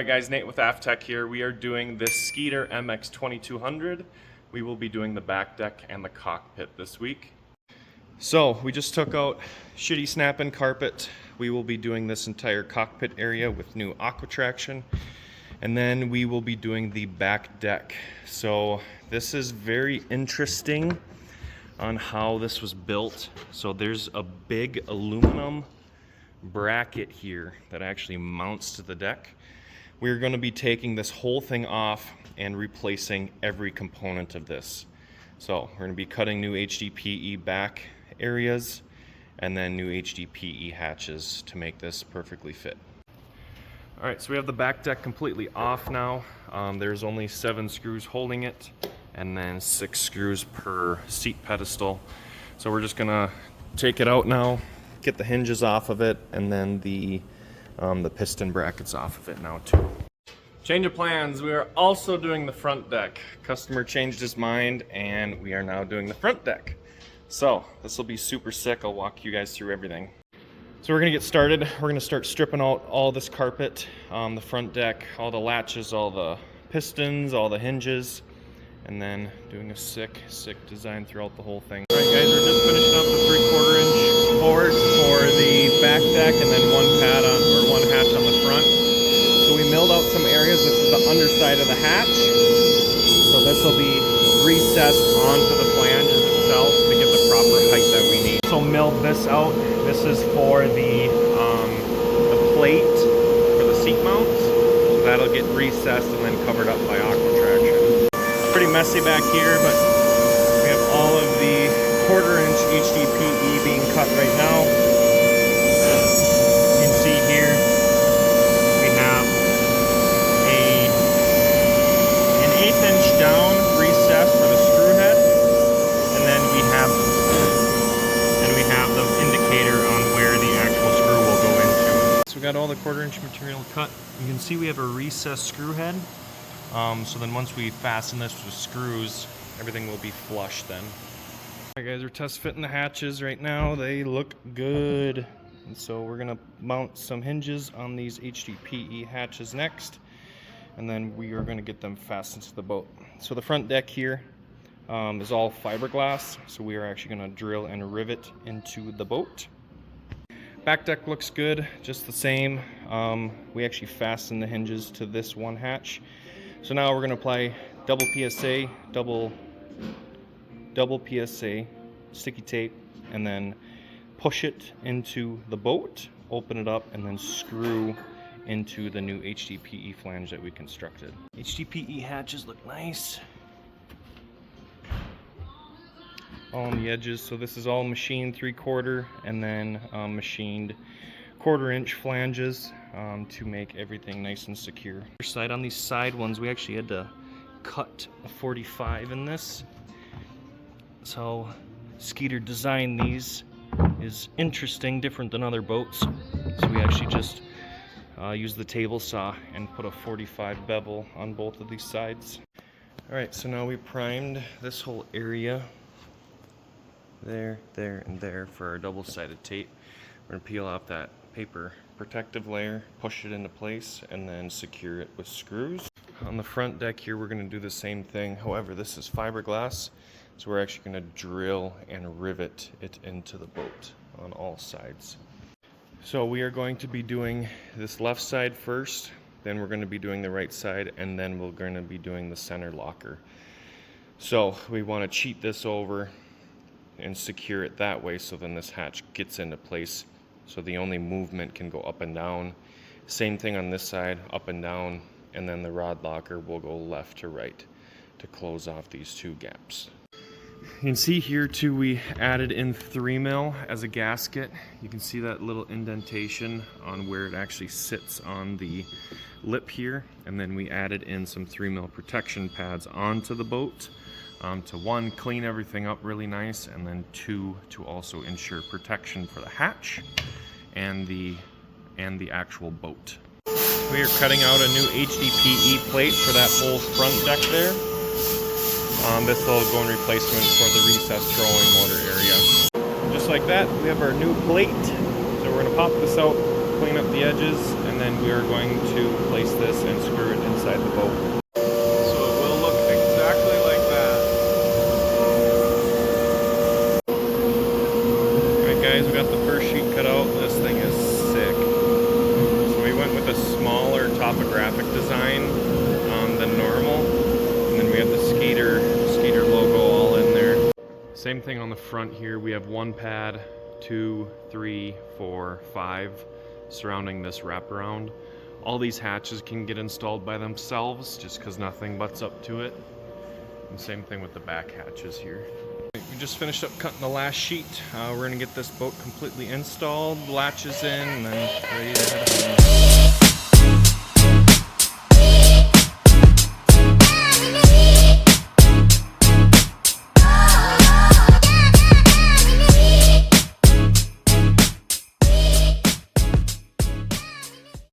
Alright guys, Nate with Aft-Tek here. We are doing this Skeeter MX 2200. We will be doing the back deck and the cockpit this week. So we just took out shitty snap-in carpet. We will be doing this entire cockpit area with new Aquatraction. And then we will be doing the back deck. So this is very interesting on how this was built. So there's a big aluminum bracket here that actually mounts to the deck. We're going to be taking this whole thing off and replacing every component of this. So we're going to be cutting new HDPE back areas and then new HDPE hatches to make this perfectly fit. Alright, so we have the back deck completely off now. There's only 7 screws holding it and then 6 screws per seat pedestal. So we're just going to take it out now, get the hinges off of it, and then the piston brackets off of it now too. Change of plans. We are also doing the front deck. Customer changed his mind and we are now doing the front deck. So this will be super sick. I'll walk you guys through everything. So we're gonna get started. We're gonna start stripping out all this carpet, the front deck, all the latches, all the pistons, all the hinges, and then doing a sick design throughout the whole thing. All right guys, we're just finishing up the 3/4 inch boards for the back deck and then one hatch on the front. So we milled out some areas. This is the underside of the hatch. So this will be recessed onto the flanges itself to get the proper height that we need. So milled this out. This is for the plate for the seat mounts. So that'll get recessed and then covered up by Aquatraction. Pretty messy back here, but we have all of the 1/4 inch HDPE being cut right now. You can see here we have an 1/8 inch down recess for the screw head, and then we have the indicator on where the actual screw will go into. So we got all the 1/4 inch material cut. You can see we have a recessed screw head. So then once we fasten this with screws, everything will be flush then. Alright guys, we're test fitting the hatches right now. They look good. And so we're gonna mount some hinges on these HDPE hatches next. And then we are gonna get them fastened to the boat. So the front deck here is all fiberglass. So we are actually gonna drill and rivet into the boat. Back deck looks good, just the same. We actually fastened the hinges to this one hatch. So now we're going to apply double PSA sticky tape, and then push it into the boat, open it up, and then screw into the new HDPE flange that we constructed. HDPE hatches look nice. All on the edges. So this is all machined 3/4 and then machined 1/4 inch flanges to make everything nice and secure. On these side ones, we actually had to cut a 45 in this. So Skeeter designed these is interesting, different than other boats. So we actually just used the table saw and put a 45 bevel on both of these sides. All right, so now we primed this whole area. There, and there for our double-sided tape. We're gonna peel off that paper protective layer, push it into place, and then secure it with screws. On the front deck here, we're gonna do the same thing. However, this is fiberglass, so we're actually gonna drill and rivet it into the boat on all sides. So we are going to be doing this left side first, then we're gonna be doing the right side, and then we're gonna be doing the center locker. So we wanna cheat this over and secure it that way, so then this hatch gets into place, so the only movement can go up and down. Same thing on this side, up and down, and then the rod locker will go left to right to close off these 2 gaps. You can see here too, we added in 3mm as a gasket. You can see that little indentation on where it actually sits on the lip here, and then we added in some 3mm protection pads onto the boat. To 1, clean everything up really nice, and then 2, to also ensure protection for the hatch and the actual boat. We are cutting out a new HDPE plate for that whole front deck there. This will go in replacement for the recessed trolling motor area. Just like that, we have our new plate. So we're going to pop this out, clean up the edges, and then we are going to place this and screw it inside the boat. So it will look exactly like that. Alright guys, we got the first sheet cut out. This thing is sick. So we went with a smaller topographic design than normal. And then we have the Skeeter logo all in there. Same thing on the front here. We have one pad, 2, 3, 4, 5 surrounding this wraparound. All these hatches can get installed by themselves just because nothing butts up to it. And same thing with the back hatches here. We just finished up cutting the last sheet. We're going to get this boat completely installed, latches in, and then ready to head